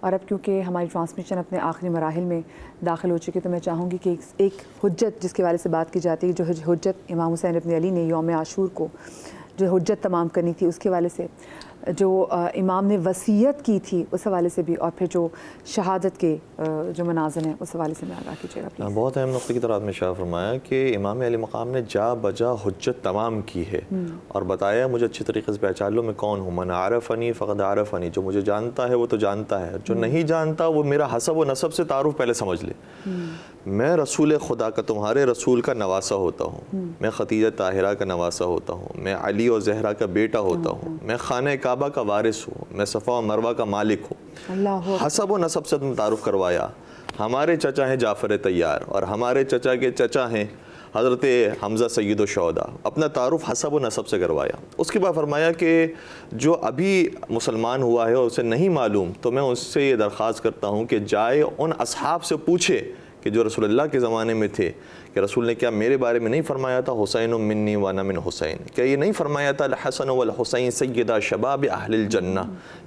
اور اب کیونکہ ہماری ٹرانسمیشن اپنے آخری مراحل میں داخل ہو چکی تو میں چاہوں گی کہ ایک حجت جس کے بارے سے بات کی جاتی ہے، جو حجت امام حسین ابن علی نے یوم عاشور کو جو حجت تمام کرنی تھی، اس کے حوالے سے جو امام نے وصیت کی تھی اس حوالے سے بھی، اور پھر جو شہادت کے جو مناظر ہیں اس حوالے سے میں آگاہ کیجیے گا پلیز۔ بہت اہم نقطے کی طرح آپ نے اشارہ فرمایا کہ امام علی مقام نے جا بجا حجت تمام کی ہے اور بتایا مجھے اچھی طریقے سے پہچان لو میں کون ہوں، من عرفنی فقد عرفنی، جو مجھے جانتا ہے وہ تو جانتا ہے، جو نہیں جانتا وہ میرا حسب و نسب سے تعارف پہلے سمجھ لے۔ میں رسول خدا کا، تمہارے رسول کا نواسا ہوتا ہوں، میں خدیجہ طاہرہ کا نواسا ہوتا ہوں، میں علی اور زہرا کا بیٹا ہوتا ہوں، میں خانہ کعبہ کا وارث ہوں، میں صفا و مروہ کا مالک ہوں۔ حسب و نسب سے تم تعارف کروایا۔ ہمارے چچا ہیں جعفر طیار اور ہمارے چچا کے چچا ہیں حضرت حمزہ سید الشہداء، اپنا تعارف حسب و نسب سے کروایا۔ اس کے بعد فرمایا کہ جو ابھی مسلمان ہوا ہے اور اسے نہیں معلوم تو میں اس سے یہ درخواست کرتا ہوں کہ جائے ان اصحاب سے پوچھے کہ جو رسول اللہ کے زمانے میں تھے کہ رسول نے کیا میرے بارے میں نہیں فرمایا تھا حسین منی وانا من حسین، کیا یہ نہیں فرمایا تھا الحسن والحسین سیدا شباب اہل الجنہ،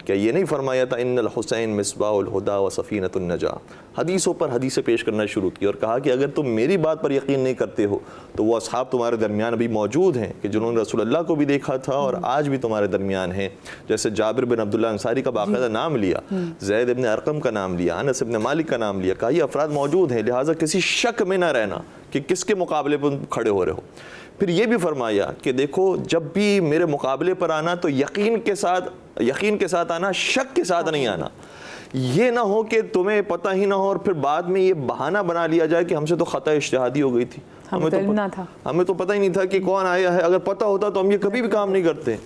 کیا یہ نہیں فرمایا تھا ان الحسین مصباح الہدیٰ و سفینۃ النجاہ۔ حدیثوں پر حدیثیں پیش کرنا شروع کی اور کہا کہ اگر تم میری بات پر یقین نہیں کرتے ہو تو وہ اصحاب تمہارے درمیان ابھی موجود ہیں کہ جنہوں نے رسول اللہ کو بھی دیکھا تھا اور آج بھی تمہارے درمیان ہیں، جیسے جابر بن عبداللہ انصاری کا باقاعدہ نام لیا، زید بن ارقم کا نام لیا، انس بن مالک کا نام لیا، کہا یہ افراد موجود ہیں، لہٰذا کسی شک میں نہ رہنا کہ کس کے مقابلے پر کھڑے ہو رہے ہو۔ پھر یہ بھی فرمایا کہ دیکھو جب بھی میرے مقابلے پر آنا تو یقین کے ساتھ آنا، شک کے ساتھ نہیں آنا۔ یہ نہ ہو کہ تمہیں پتہ ہی نہ ہو اور پھر بعد میں یہ بہانہ بنا لیا جائے کہ ہم سے تو خطا اجتہادی ہو گئی تھی، ہمیں تو پتہ ہی نہیں تھا کہ کون آیا ہے، اگر پتہ ہوتا تو ہم یہ کبھی بھی کام نہیں کرتے،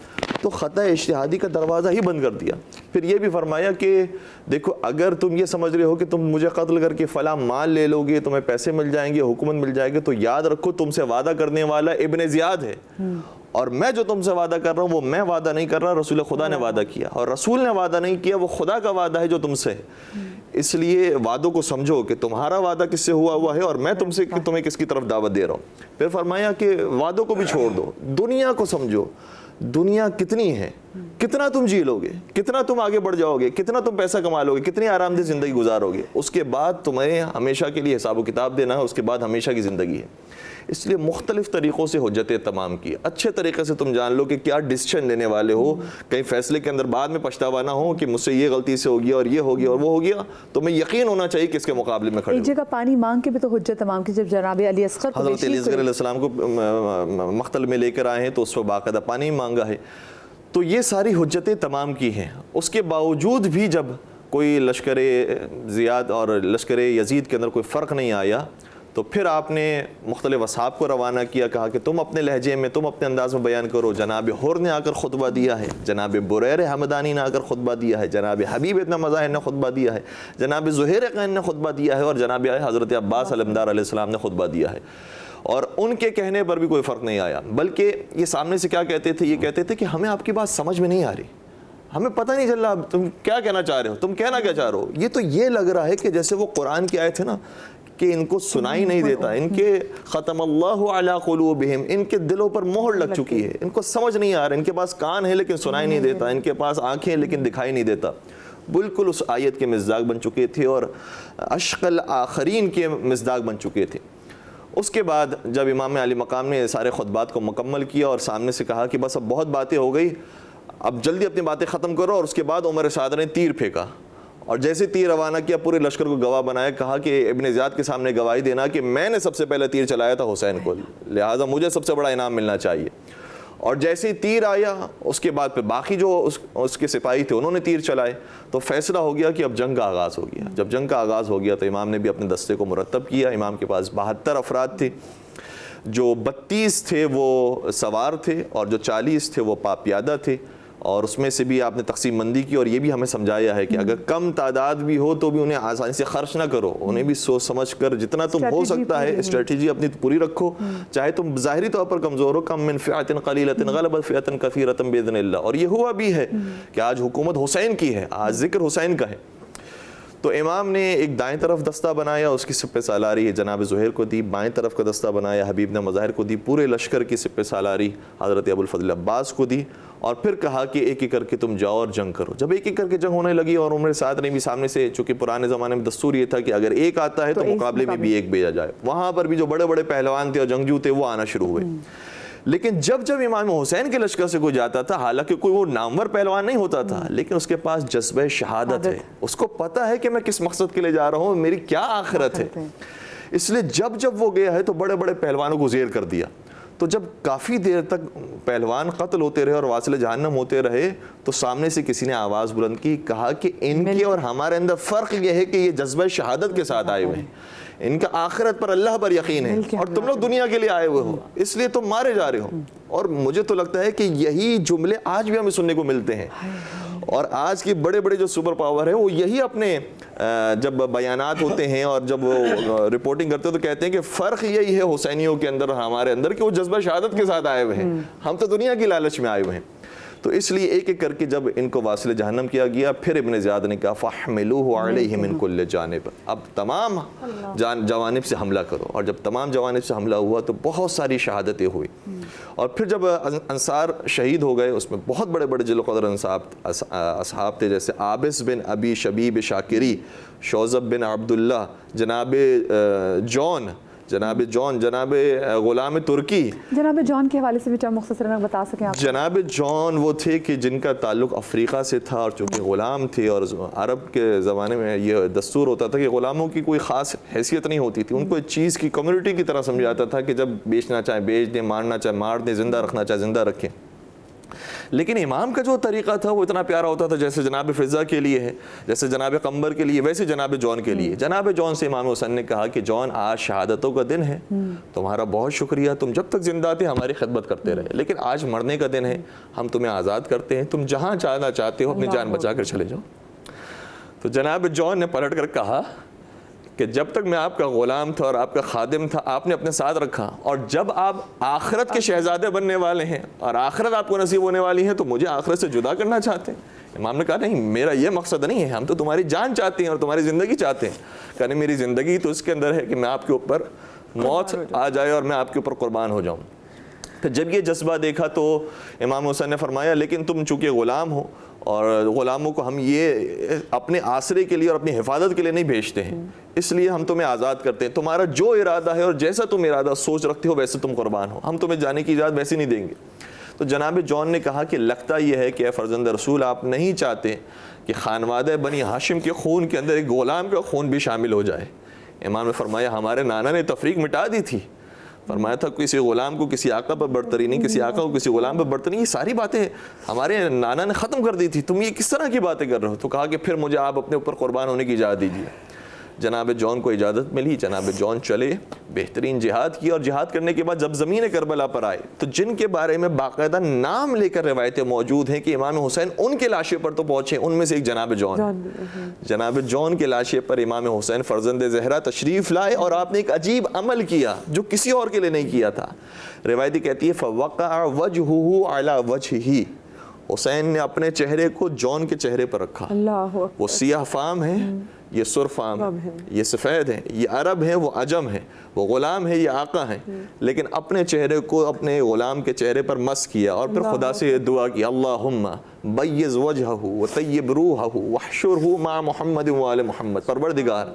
تو خطا اجتہادی کا دروازہ ہی بند کر دیا۔ پھر یہ بھی فرمایا کہ دیکھو اگر تم یہ سمجھ رہے ہو کہ تم مجھے قتل کر کے فلاں مال لے لو گے، تمہیں پیسے مل جائیں گے، حکومت مل جائے گی، تو یاد رکھو تم سے وعدہ کرنے والا ابن زیاد ہے، اور میں جو تم سے وعدہ کر رہا ہوں وہ میں وعدہ نہیں کر رہا، رسول خدا نے وعدہ کیا، اور رسول نے وعدہ نہیں کیا، وہ خدا کا وعدہ ہے جو تم سے ہے۔ اس لیے وعدوں کو سمجھو کہ تمہارا وعدہ کس سے ہوا ہے اور میں تم سے تمہیں کس کی طرف دعوت دے رہا ہوں۔ پھر فرمایا کہ وعدوں کو بھی چھوڑ دو، دنیا کو سمجھو، دنیا کتنی ہے، کتنا تم جی لو گے، کتنا تم آگے بڑھ جاؤ گے، کتنا تم پیسہ کما لو گے، کتنی آرام دہ زندگی گزارو گے، اس کے بعد تمہیں ہمیشہ کے لیے حساب و کتاب دینا ہے، اس کے بعد ہمیشہ کی زندگی ہے۔ اس لیے مختلف طریقوں سے حجتیں تمام کی، اچھے طریقے سے تم جان لو کہ کیا ڈیسیشن لینے والے ہو، کہیں فیصلے کے اندر بعد میں پچھتاوا نہ ہو کہ مجھ سے یہ غلطی سے ہو گیا اور یہ ہو گیا اور وہ ہو گیا، تمہیں یقین ہونا چاہیے کہ اس کے مقابلے میں کھڑے ہو۔ ایک جگہ پانی مانگ کے بھی تو حجت تمام کی، جب جناب علی اصغر حضرت علی اصغر علیہ السلام کو مقتل میں لے کر آئے ہیں تو اس پر باقاعدہ پانی مانگا ہے، تو یہ ساری حجتیں تمام کی ہیں۔ اس کے باوجود بھی جب کوئی لشکر زیاد اور لشکر یزید کے اندر کوئی فرق نہیں آیا تو پھر آپ نے مختلف اصحاب کو روانہ کیا، کہا کہ تم اپنے لہجے میں، تم اپنے انداز میں بیان کرو۔ جناب حر نے آ کر خطبہ دیا ہے، جناب بریر حمدانی نے آ کر خطبہ دیا ہے، جناب حبیب ابن مظاہر نے خطبہ دیا ہے، جناب زہیر قین نے خطبہ دیا ہے، اور جناب حضرت عباس علمدار علیہ السلام نے خطبہ دیا ہے، اور ان کے کہنے پر بھی کوئی فرق نہیں آیا، بلکہ یہ سامنے سے کیا کہتے تھے، یہ کہتے تھے کہ ہمیں آپ کی بات سمجھ میں نہیں آ رہی، ہمیں پتہ نہیں چل رہا تم کیا کہنا چاہ رہے ہو، تم کہنا کیا چاہ رہے ہو۔ یہ تو یہ لگ رہا ہے کہ جیسے وہ قرآن کی آیت ہے نا کہ ان کو سنائی نہیں دیتا، ان کے ختم اللہ علی قلوبہم، ان کے دلوں پر مہر لگ چکی ہے، ان کو سمجھ نہیں آ رہا، ان کے پاس کان ہے لیکن سنائی نہیں دیتا، ان کے پاس آنکھیں ہیں لیکن دکھائی نہیں دیتا۔ بالکل اس آیت کے مصداق بن چکے تھے اور اشق الآخرین کے مصداق بن چکے تھے۔ اس کے بعد جب امام علی مقام نے سارے خطبات کو مکمل کیا اور سامنے سے کہا کہ بس اب بہت باتیں ہو گئی، اب جلدی اپنی باتیں ختم کرو، اور اس کے بعد عمر سعد نے تیر پھینکا اور جیسے تیر روانہ کیا پورے لشکر کو گواہ بنایا، کہا کہ ابن زیاد کے سامنے گواہی دینا کہ میں نے سب سے پہلے تیر چلایا تھا حسین کو، لہٰذا مجھے سب سے بڑا انعام ملنا چاہیے۔ اور جیسے ہی تیر آیا اس کے بعد پہ باقی جو اس کے سپاہی تھے انہوں نے تیر چلائے، تو فیصلہ ہو گیا کہ اب جنگ کا آغاز ہو گیا۔ جب جنگ کا آغاز ہو گیا تو امام نے بھی اپنے دستے کو مرتب کیا۔ امام کے پاس 72 افراد تھے، جو 32 تھے وہ سوار تھے اور جو 40 تھے وہ پیادہ تھے، اور اس میں سے بھی آپ نے تقسیم بندی کی، اور یہ بھی ہمیں سمجھایا ہے کہ اگر کم تعداد بھی ہو تو بھی انہیں آسانی سے خرچ نہ کرو، انہیں بھی سوچ سمجھ کر جتنا تم ہو سکتا ہے اسٹریٹجی اپنی پوری رکھو، چاہے تم ظاہری طور پر کمزور ہو، کم من فئۃ قلیلۃ غلبت فئۃ کثیرۃ باذن اللہ۔ اور یہ ہوا بھی ہے کہ آج حکومت حسین کی ہے، آج ذکر حسین کا ہے۔ تو امام نے ایک دائیں طرف دستہ بنایا، اس کی سپہ سالاری جناب زہیر کو دی، بائیں طرف کا دستہ بنایا حبیب نے مظاہر کو دی، پورے لشکر کی سپہ سالاری حضرت ابوالفضل عباس کو دی، اور پھر کہا کہ ایک ایک کر کے تم جاؤ اور جنگ کرو. جب ایک ایک کر کے جنگ ہونے لگی اور عمر سعد نے بھی سامنے سے, چونکہ پرانے زمانے میں دستور یہ تھا کہ اگر ایک آتا ہے تو مقابلے میں بھی ایک بھیجا جائے, وہاں پر بھی جو بڑے بڑے پہلوان تھے اور جنگجو تھے وہ آنا شروع ہوئے. لیکن جب جب امام حسین کے لشکر سے کوئی جاتا تھا, حالانکہ کوئی وہ نامور پہلوان نہیں ہوتا تھا, لیکن اس کے پاس جذبہ شہادت ہے, اس کو پتہ ہے کہ میں کس مقصد کے لیے جا رہا ہوں, میری کیا آخرت ہے. اس لیے جب جب وہ گیا ہے تو بڑے بڑے پہلوانوں کو زیر کر دیا. تو جب کافی دیر تک پہلوان قتل ہوتے رہے اور واصل جہنم ہوتے رہے, تو سامنے سے کسی نے آواز بلند کی, کہا کہ ان کے اور ہمارے اندر فرق یہ ہے کہ یہ جذبہ شہادت کے ساتھ آئے ہوئے ہیں, ان کا آخرت پر اللہ پر یقین ہے, اور تم لوگ دنیا کے لیے آئے ہوئے ہو, اس لیے تم مارے جا رہے ہو. اور مجھے تو لگتا ہے کہ یہی جملے آج بھی ہمیں سننے کو ملتے ہیں. اور آج کے بڑے بڑے جو سپر پاور ہیں وہ یہی اپنے جب بیانات ہوتے ہیں اور جب وہ رپورٹنگ کرتے ہیں تو کہتے ہیں کہ فرق یہی ہے حسینیوں کے اندر اور ہمارے اندر کہ وہ جذبہ شہادت کے ساتھ آئے ہوئے ہیں, ہم تو دنیا کی لالچ میں آئے ہوئے ہیں. تو اس لیے ایک ایک کر کے جب ان کو واصل جہنم کیا گیا, پھر ابن زیاد نے کہا فَحْمِلُوهُ عَلَيْهِ مِنْ كُلِّ جانب, اب تمام جوانب سے حملہ کرو. اور جب تمام جوانب سے حملہ ہوا تو بہت ساری شہادتیں ہوئی. اور پھر جب انصار شہید ہو گئے, اس میں بہت بڑے بڑے جل قدر اصحاب تھے, جیسے عابس بن ابی شبیب شاکری, شوذب بن عبداللہ, جناب جون, جناب غلام ترکی. جناب جون کے حوالے سے بھی چاہے مختصراً بتا سکیں آپ. جناب جون وہ تھے کہ جن کا تعلق افریقہ سے تھا, اور چونکہ غلام تھے, اور عرب کے زمانے میں یہ دستور ہوتا تھا کہ غلاموں کی کوئی خاص حیثیت نہیں ہوتی تھی, ان کو ایک چیز کی کمیونٹی کی طرح سمجھا جاتا تھا کہ جب بیچنا چاہے بیچ دیں, مارنا چاہے مار دیں, زندہ رکھنا چاہے زندہ رکھیں. لیکن امام کا جو طریقہ تھا وہ اتنا پیارا ہوتا تھا, جیسے جناب فضہ کے لیے ہے, جیسے جناب قمبر کے لیے, ویسے جناب جون کے لیے. جناب جون سے امام حسین نے کہا کہ جون آج شہادتوں کا دن ہے, تمہارا بہت شکریہ, تم جب تک زندہ تھے ہماری خدمت کرتے رہے, لیکن آج مرنے کا دن ہے, ہم تمہیں آزاد کرتے ہیں, تم جہاں جانا چاہتے ہو اپنی جان بچا کر چلے جاؤ. تو جناب جون نے پلٹ کر کہا کہ جب تک میں آپ کا غلام تھا اور آپ کا خادم تھا, آپ نے اپنے ساتھ رکھا, اور جب آپ آخرت کے شہزادے بننے والے ہیں اور آخرت آپ کو نصیب ہونے والی ہے تو مجھے آخرت سے جدا کرنا چاہتے ہیں. امام نے کہا نہیں, میرا یہ مقصد نہیں ہے, ہم تو تمہاری جان چاہتے ہیں اور تمہاری زندگی چاہتے ہیں. کہا نہیں, میری زندگی تو اس کے اندر ہے کہ میں آپ کے اوپر موت آ جائے اور میں آپ کے اوپر قربان ہو جاؤں. تو جب یہ جذبہ دیکھا تو امام حسین نے فرمایا لیکن تم چونکہ غلام ہو, اور غلاموں کو ہم یہ اپنے آسرے کے لیے اور اپنی حفاظت کے لیے نہیں بھیجتے ہیں, اس لیے ہم تمہیں آزاد کرتے ہیں, تمہارا جو ارادہ ہے اور جیسا تم ارادہ سوچ رکھتے ہو ویسے تم قربان ہو, ہم تمہیں جانے کی اجازت ویسے نہیں دیں گے. تو جناب جون نے کہا کہ لگتا یہ ہے کہ اے فرزند رسول, آپ نہیں چاہتے کہ خانوادہ بنی ہاشم کے خون کے اندر ایک غلام کا خون بھی شامل ہو جائے. امام نے فرمایا ہمارے نانا نے تفریق مٹا دی تھی, فرمایا تھا کسی غلام کو کسی آقا پر برتری نہیں, کسی آقا کو کسی غلام پر برتری نہیں, یہ ساری باتیں ہمارے نانا نے ختم کر دی تھی, تم یہ کس طرح کی باتیں کر رہے ہو. تو کہا کہ پھر مجھے آپ اپنے اوپر قربان ہونے کی اجازت دیجیے. جناب جون کو اجازت ملی, جناب جون چلے, بہترین جہاد کی, اور جہاد کرنے کے بعد جب زمین کربلا پر آئے تو جن کے بارے میں باقاعدہ نام لے کر روایتیں موجود ہیں کہ امام حسین ان کے لاشے پر تو پہنچے, ان میں سے ایک جناب جون. جناب جون کے لاشے پر امام حسین فرزند زہرا تشریف لائے, اور آپ نے ایک عجیب عمل کیا جو کسی اور کے لیے نہیں کیا تھا. روایتی کہتی ہے فوقع وجهه على وجهه, حسین نے اپنے چہرے کو جون کے چہرے پر رکھا. وہ سیاہ فام ہے, یہ سر فام ہے, یہ سفید ہے, یہ عرب ہے, وہ عجم ہے, وہ غلام ہے, یہ آقا ہے, لیکن اپنے چہرے کو اپنے غلام کے چہرے پر مس کیا, اور پھر خدا سے یہ دعا کی اللہم بیض وجہہ وطیب روحہ وحشرہ مع محمد وآل محمد. پروردگار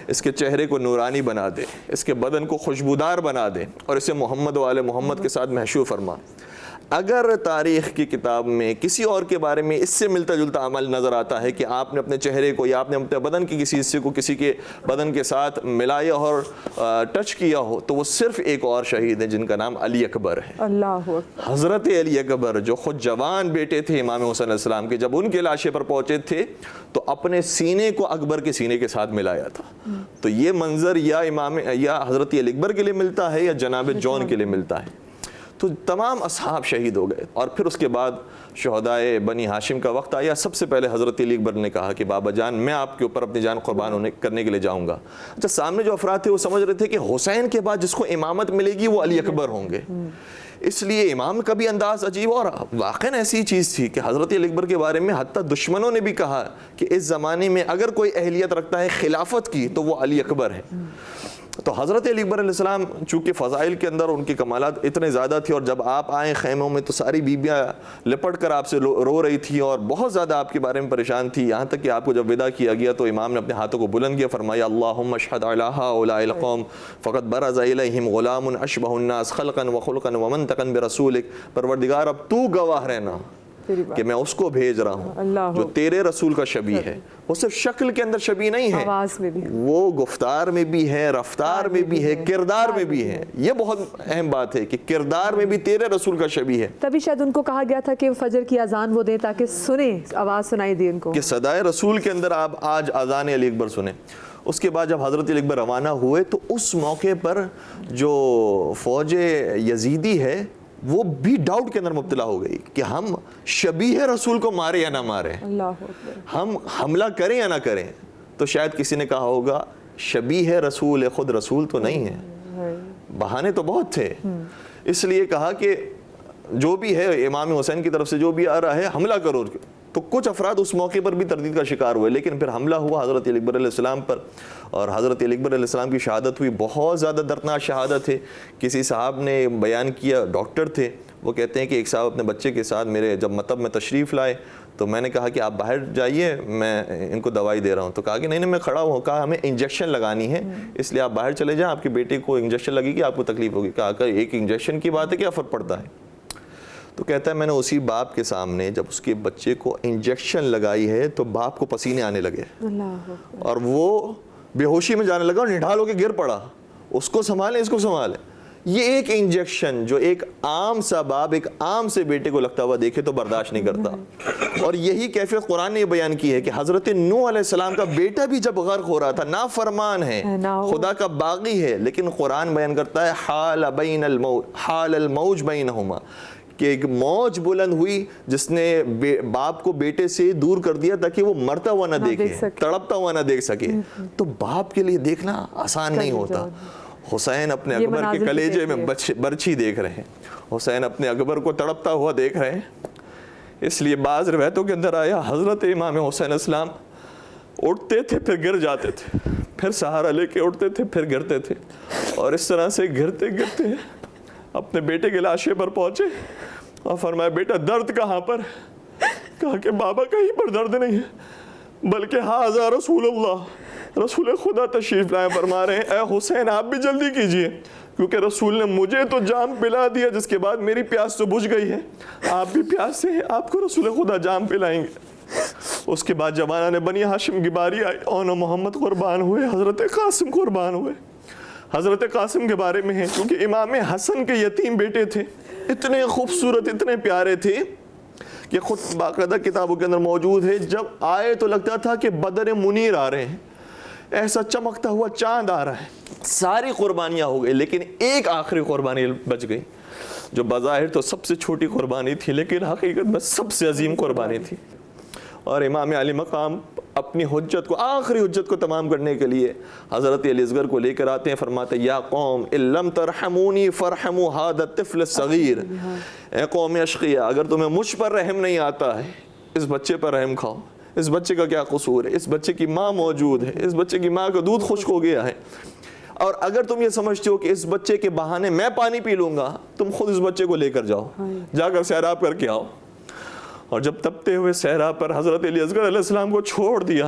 اس کے چہرے کو نورانی بنا دے, اس کے بدن کو خوشبودار بنا دے, اور اسے محمد وآل محمد کے ساتھ محشور فرما. اگر تاریخ کی کتاب میں کسی اور کے بارے میں اس سے ملتا جلتا عمل نظر آتا ہے کہ آپ نے اپنے چہرے کو یا آپ نے اپنے بدن کی کسی حصے کو کسی کے بدن کے ساتھ ملایا اور ٹچ کیا ہو, تو وہ صرف ایک اور شہید ہیں جن کا نام علی اکبر ہے. اللہ حضرت علی اکبر جو خود جوان بیٹے تھے امام حسین علیہ السلام کے, جب ان کے لاشے پر پہنچے تھے تو اپنے سینے کو اکبر کے سینے کے ساتھ ملایا تھا. تو یہ منظر یا حضرت علی اکبر کے لیے ملتا ہے یا جناب جون کے لیے ملتا ہے. تو تمام اصحاب شہید ہو گئے, اور پھر اس کے بعد شہدائے بنی ہاشم کا وقت آیا. سب سے پہلے حضرت علی اکبر نے کہا کہ بابا جان میں آپ کے اوپر اپنی جان قربان کرنے کے لیے جاؤں گا. اچھا, سامنے جو افراد تھے وہ سمجھ رہے تھے کہ حسین کے بعد جس کو امامت ملے گی وہ علی اکبر ہوں گے, اس لیے امام کا بھی انداز عجیب. اور واقعاً ایسی چیز تھی کہ حضرت علی اکبر کے بارے میں حتیٰ دشمنوں نے بھی کہا کہ اس زمانے میں اگر کوئی اہلیت رکھتا ہے خلافت کی تو وہ علی اکبر ہے. تو حضرت علی اکبر علیہ السلام چونکہ فضائل کے اندر ان کی کمالات اتنے زیادہ تھے، اور جب آپ آئیں خیموں میں تو ساری بیبیاں لپٹ کر آپ سے رو رہی تھیں اور بہت زیادہ آپ کے بارے میں پریشان تھی، یہاں تک کہ آپ کو جب وداع کیا گیا تو امام نے اپنے ہاتھوں کو بلند کیا، فرمایا اللہم اشہد علی ہؤلاء القوم فقد برز الیہم غلام اشبہ الناس خلقا وخلقا ومنطقا برسولک، پروردگار اب تو گواہ رہنا کہ میں اس کو بھیج رہا ہوں جو تیرے رسول کا شبیہ ہے۔ وہ صرف شکل کے اندر شبیہ نہیں ہے، آواز میں بھی، وہ گفتار میں بھی ہے، رفتار میں بھی ہے، کردار میں بھی ہے۔ یہ بہت اہم بات ہے کہ کردار میں بھی تیرے رسول کا شبیہ ہے۔ تبھی شاید ان کو کہا گیا تھا کہ فجر کی اذان وہ دیں تاکہ سنیں، آواز سنائی دے ان کو، کہ صدائے رسول کے اندر آپ آج اذان علی اکبر سنیں۔ اس کے بعد جب حضرت علی اکبر روانہ ہوئے تو اس موقع پر جو فوج یزیدی ہے وہ بھی ڈاؤٹ کے اندر مبتلا ہو گئی کہ ہم شبیہ رسول کو مارے یا نہ مارے، اللہ اکبر، ہم حملہ کریں یا نہ کریں۔ تو شاید کسی نے کہا ہوگا شبیہ رسول خود رسول تو نہیں ہے، بہانے تو بہت تھے، اس لیے کہا کہ جو بھی ہے امام حسین کی طرف سے جو بھی آ رہا ہے حملہ کرو۔ تو کچھ افراد اس موقع پر بھی تردید کا شکار ہوئے، لیکن پھر حملہ ہوا حضرت علی اکبر علیہ السلام پر، اور حضرت علی اکبر علیہ السلام کی شہادت ہوئی۔ بہت زیادہ دردناک شہادت ہے۔ کسی صاحب نے بیان کیا، ڈاکٹر تھے، وہ کہتے ہیں کہ ایک صاحب اپنے بچے کے ساتھ میرے جب مطب میں تشریف لائے تو میں نے کہا کہ آپ باہر جائیے، میں ان کو دوائی دے رہا ہوں۔ تو کہا کہ نہیں میں کھڑا ہوں۔ کہا ہمیں انجیکشن لگانی ہے، اس لیے آپ باہر چلے جائیں، آپ کے بیٹے کو انجیکشن لگے گی، آپ کو تکلیف ہوگی۔ کہا کہ ایک انجیکشن کی بات ہے، کیا فرق پڑتا ہے؟ تو کہتا ہے میں نے اسی باپ کے سامنے جب اس کے بچے کو انجیکشن لگائی ہے تو باپ کو پسینے آنے لگے اور وہ بے ہوشی میں جانے لگا اور نڈھال ہو کے گر پڑا۔ اس کو سنبھالیں، اس کو سنبھالیں۔ یہ ایک انجیکشن جو ایک عام سا باپ ایک عام سے بیٹے کو لگتا ہوا دیکھے تو برداشت نہیں کرتا۔ اور یہی کیفیت قرآن نے یہ بیان کی ہے کہ حضرت نوح علیہ السلام کا بیٹا بھی جب غرق ہو رہا تھا، نافرمان ہے، خدا کا باغی ہے، لیکن قرآن بیان کرتا ہے حال الموج بینہما، کہ ایک موج بلند ہوئی جس نے باپ کو بیٹے سے دور کر دیا تاکہ وہ مرتا ہوا نہ دیکھے، تڑپتا ہوا نہ دیکھ سکے۔ تو باپ کے لیے دیکھنا آسان نہیں ہوتا۔ حسین اپنے اکبر کے کلیجے میں برچھی دیکھ رہے ہیں، حسین اپنے اکبر کو تڑپتا ہوا دیکھ رہے ہیں۔ اس لیے بعض روایتوں کے اندر آیا حضرت امام حسین السلام اٹھتے تھے پھر گر جاتے تھے، پھر سہارا لے کے اٹھتے تھے پھر گرتے تھے، اور اس طرح سے گرتے گرتے اپنے بیٹے کے لاشے پر پہنچے اور فرمایا بیٹا درد کہاں پر؟ کہا کہ بابا کہیں پر درد نہیں ہے، بلکہ ہاذا رسول اللہ، رسول خدا تشریف لائے، فرما رہے ہیں اے حسین آپ بھی جلدی کیجئے، کیونکہ رسول نے مجھے تو جام پلا دیا جس کے بعد میری پیاس تو بجھ گئی ہے، آپ بھی پیاسے ہیں، آپ کو رسول خدا جام پلائیں گے۔ اس کے بعد جب آنے بنی ہاشم کی باری آئی، اون محمد قربان ہوئے، حضرت قاسم قربان ہوئے۔ حضرت قاسم کے بارے میں ہے کیونکہ امام حسن کے یتیم بیٹے تھے، اتنے خوبصورت اتنے پیارے تھے کہ خود باقاعدہ کتابوں کے اندر موجود ہے، جب آئے تو لگتا تھا کہ بدر منیر آ رہے ہیں، ایسا چمکتا ہوا چاند آ رہا ہے۔ ساری قربانیاں ہو گئی لیکن ایک آخری قربانی بچ گئی جو بظاہر تو سب سے چھوٹی قربانی تھی لیکن حقیقت میں سب سے عظیم قربانی تھی۔ اور امام علی مقام اپنی حجت کو، آخری حجت کو تمام کرنے کے لیے حضرت علی اصغر کو لے کر آتے ہیں، فرماتے ہیں یا قوم ان لم ترحمونی فرحموا هذا الطفل الصغیر، اے قوم اشقیاء اگر تمہیں مجھ پر رحم نہیں آتا ہے اس بچے پر رحم کھاؤ، اس بچے کا کیا قصور ہے، اس بچے کی ماں موجود ہے، اس بچے کی ماں کا دودھ خشک ہو گیا ہے، اور اگر تم یہ سمجھتے ہو کہ اس بچے کے بہانے میں پانی پی لوں گا، تم خود اس بچے کو لے کر جاؤ، جا کر سیراب کر کے آؤ۔ اور جب تپتے ہوئے صحرا پر حضرت علی اصغر علیہ السلام کو چھوڑ دیا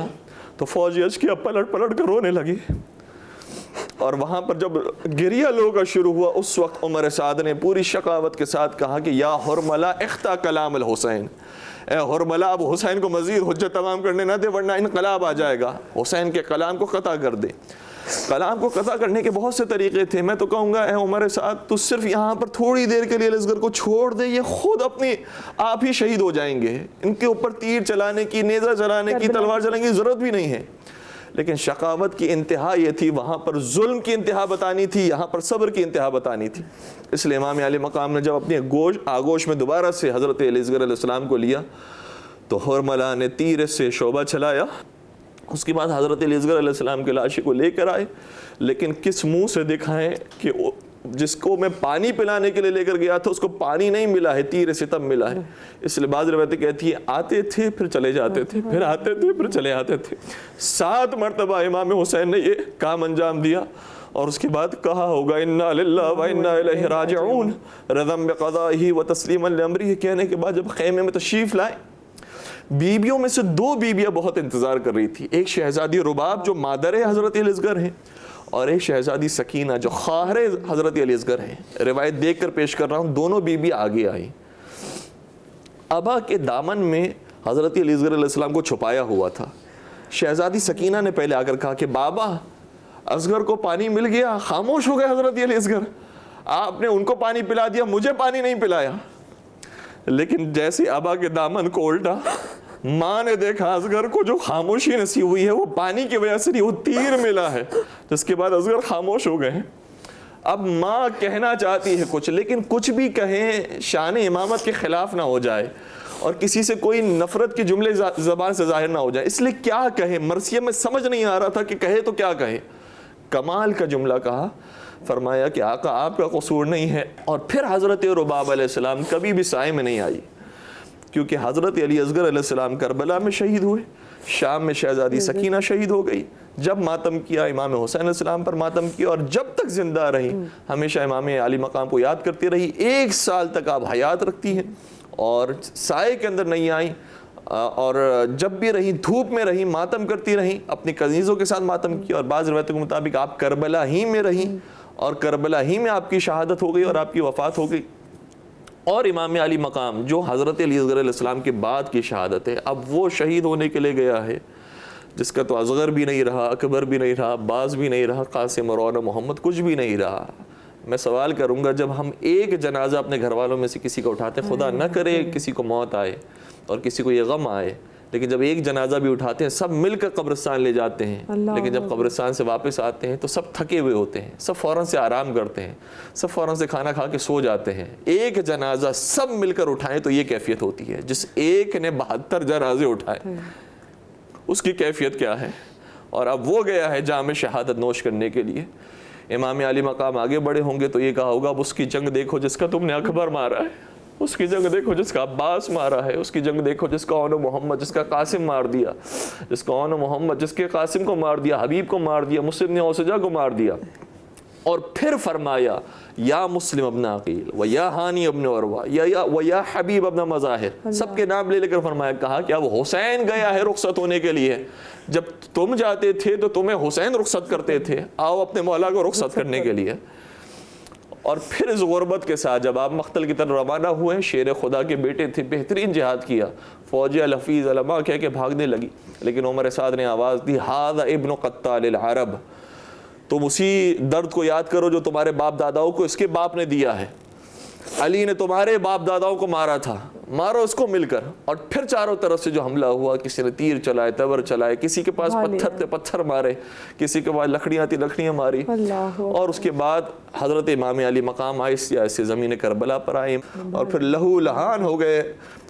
تو فوج اشقیاء پلٹ پلٹ کر رونے لگی، اور وہاں پر جب گریہ لوگا شروع ہوا اس وقت عمر سعد نے پوری شقاوت کے ساتھ کہا کہ یا حرملہ اختا کلام الحسین، اے حرملہ اب حسین کو مزید حجت تمام کرنے نہ دے ورنہ انقلاب آ جائے گا، حسین کے کلام کو قطع کر دے۔ کلام کو قطع کرنے کے بہت سے طریقے تھے، میں تو کہوں گا اے عمر سعد تو صرف یہاں پر تھوڑی دیر کے لیے علی اصغر کو چھوڑ دے، یہ خود اپنی آپ ہی شہید ہو جائیں گے، ان کے اوپر تیر چلانے کی، نیزہ چلانے کی، تلوار چلانے کی ضرورت بھی نہیں ہے۔ لیکن شقاوت کی انتہا یہ تھی، وہاں پر ظلم کی انتہا بتانی تھی، یہاں پر صبر کی انتہا بتانی تھی۔ اس لیے امام علی مقام نے جب اپنی آگوش میں دوبارہ سے حضرت علی اصغر علیہ السلام کو لیا تو حرملہ نے تیر سے شعبہ چلایا، اس کے بعد حضرت علی اصغر علیہ السلام کے لاشے کو لے کر آئے، لیکن کس منہ سے دکھائیں کہ جس کو میں پانی پلانے کے لیے لے کر گیا تھا اس کو پانی نہیں ملا ہے، تیر ستم ملا ہے۔ اس لیے بعض روایتیں کہتی ہیں آتے تھے پھر چلے جاتے تھے، پھر آتے تے پھر چلے آتے تھے۔ 7 مرتبہ امام حسین نے یہ کام انجام دیا، اور اس کے بعد کہا ہوگا انا للہ و انا الیہ راجعون رضا بقضائہ و تسلیما لامرہ. کہنے کے بعد جب خیمے میں تشریف لائے، بیویوں میں سے 2 بیویاں بہت انتظار کر رہی تھی. ایک شہزادی رباب جو مادر حضرت علی اصغر ہیں، اور ایک شہزادی سکینہ جو خواہر حضرت علی اصغر ہیں. روایت دیکھ کر پیش کر رہا ہوں، دونوں بیوی آگے آئیں. ابا کے دامن میں حضرت علی اصغر علیہ السلام کو چھپایا ہوا تھا. شہزادی سکینہ نے پہلے آ کر کہا کہ بابا اصغر کو پانی مل گیا. خاموش ہو گئے حضرت علی اصغر، آپ نے ان کو پانی پلا دیا، مجھے پانی نہیں پلایا. لیکن جیسے ابا کے دامن کو الٹا، ماں نے دیکھا اصغر کو جو خاموشی نصیب ہوئی ہے وہ پانی کی وجہ سے نہیں، وہ تیر ملا ہے. جس کے بعد اصغر خاموش ہو گئے ہیں. اب ماں کہنا چاہتی ہے کچھ، لیکن کچھ بھی کہیں شان امامت کے خلاف نہ ہو جائے اور کسی سے کوئی نفرت کے جملے زبان سے ظاہر نہ ہو جائے. اس لیے کیا کہے، مرثیہ میں سمجھ نہیں آ رہا تھا کہ کہے تو کیا کہے. کمال کا جملہ کہا، فرمایا کہ آقا آپ کا قصور نہیں ہے. اور پھر حضرت رباب علیہ السلام کبھی بھی سائے میں نہیں آئی، کیونکہ حضرت علی اصغر علیہ السلام کربلا میں شہید ہوئے، شام میں شہزادی سکینہ شہید ہو گئی. جب ماتم کیا امام حسین علیہ السلام پر ماتم کیا، اور جب تک زندہ رہی ہمیشہ امام علی مقام کو یاد کرتی رہی. 1 سال تک آپ حیات رکھتی ہیں اور سائے کے اندر نہیں آئیں، اور جب بھی رہی دھوپ میں رہی، ماتم کرتی رہی، اپنی کنیزوں کے ساتھ ماتم کیا. اور بعض روایتوں کے مطابق آپ کربلا ہی میں رہی اور کربلا ہی میں آپ کی شہادت ہو گئی اور آپ کی وفات ہو گئی. اور امام علی مقام جو حضرت علی اصغر علیہ السلام کے بعد کی شہادت ہے، اب وہ شہید ہونے کے لیے گیا ہے جس کا تو اصغر بھی نہیں رہا، اکبر بھی نہیں رہا، عباس بھی نہیں رہا، قاسم اور محمد کچھ بھی نہیں رہا. میں سوال کروں گا، جب ہم ایک جنازہ اپنے گھر والوں میں سے کسی کا اٹھاتے ہیں، خدا نہ کرے کسی کو موت آئے اور کسی کو یہ غم آئے، لیکن جب ایک جنازہ بھی اٹھاتے ہیں سب مل کر قبرستان لے جاتے ہیں، لیکن جب قبرستان سے واپس آتے ہیں تو سب تھکے ہوئے ہوتے ہیں، سب فوراً سے آرام کرتے ہیں، سب فوراً سے کھانا کھا کے سو جاتے ہیں. ایک جنازہ سب مل کر اٹھائیں تو یہ کیفیت ہوتی ہے. جس ایک نے 72 جنازے اٹھائے اس کی کیفیت کیا ہے. اور اب وہ گیا ہے جام شہادت نوش کرنے کے لیے. امام علی مقام آگے بڑھے ہوں گے تو یہ کہا ہوگا اب اس کی جنگ دیکھو جس کا تم نے اکبر مارا ہے، اس کی جنگ دیکھو جس کا عباس مارا ہے، اس کی جنگ دیکھو جس کا اون محمد، جس کا قاسم مار دیا، جس کا اون محمد، جس کے قاسم کو مار دیا، حبیب کو مار دیا، مسلم نے اوسجا کو مار دیا. اور پھر فرمایا یا مسلم ابن عقیل و یا ہانی ابن عروہ و یا حبیب ابن مظاہر، سب کے نام لے کر فرمایا. کہا کہ اب حسین گیا ہے رخصت ہونے کے لیے، جب تم جاتے تھے تو تمہیں حسین رخصت کرتے تھے، آؤ اپنے مولا کو رخصت کرنے کے لیے. اور پھر اس غربت کے ساتھ جب آپ مقتل کی طرف روانہ ہوئے، شیر خدا کے بیٹے تھے، بہترین جہاد کیا، فوج الحفیظ علماء کہہ کے بھاگنے لگی، لیکن عمر سعد نے آواز دی ھذا ابن قتال العرب، تم اسی درد کو یاد کرو جو تمہارے باپ داداؤں کو اس کے باپ نے دیا ہے. علی نے تمہارے باپ داداؤں کو مارا تھا، مارو اس کو مل کر. اور پھر چاروں طرف سے جو حملہ ہوا، کسی نے تیر چلائے، تبر چلائے، کسی کے پاس پتھر تھے پتھر مارے، کسی کے پاس لکڑیاں تھی لکڑیاں ماری. اور اس کے بعد حضرت امام علی مقام آہستہ آہستہ زمین کربلا پر آئے اور پھر لہو لہان ہو گئے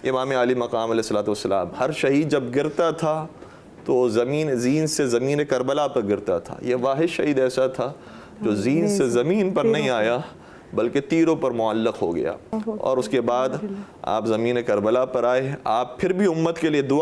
امام علی مقام علیہ الصلوۃ والسلام. ہر شہید جب گرتا تھا تو زین سے زمین کربلا پر گرتا تھا. یہ واحد شہید ایسا تھا جو زین سے زمین پر نہیں آیا بلکہ تیروں پر معلق ہو گیا. اور اس کے بعد آپ زمین کربلا پر آئے. آپ پھر بھی امت کے لیے دعا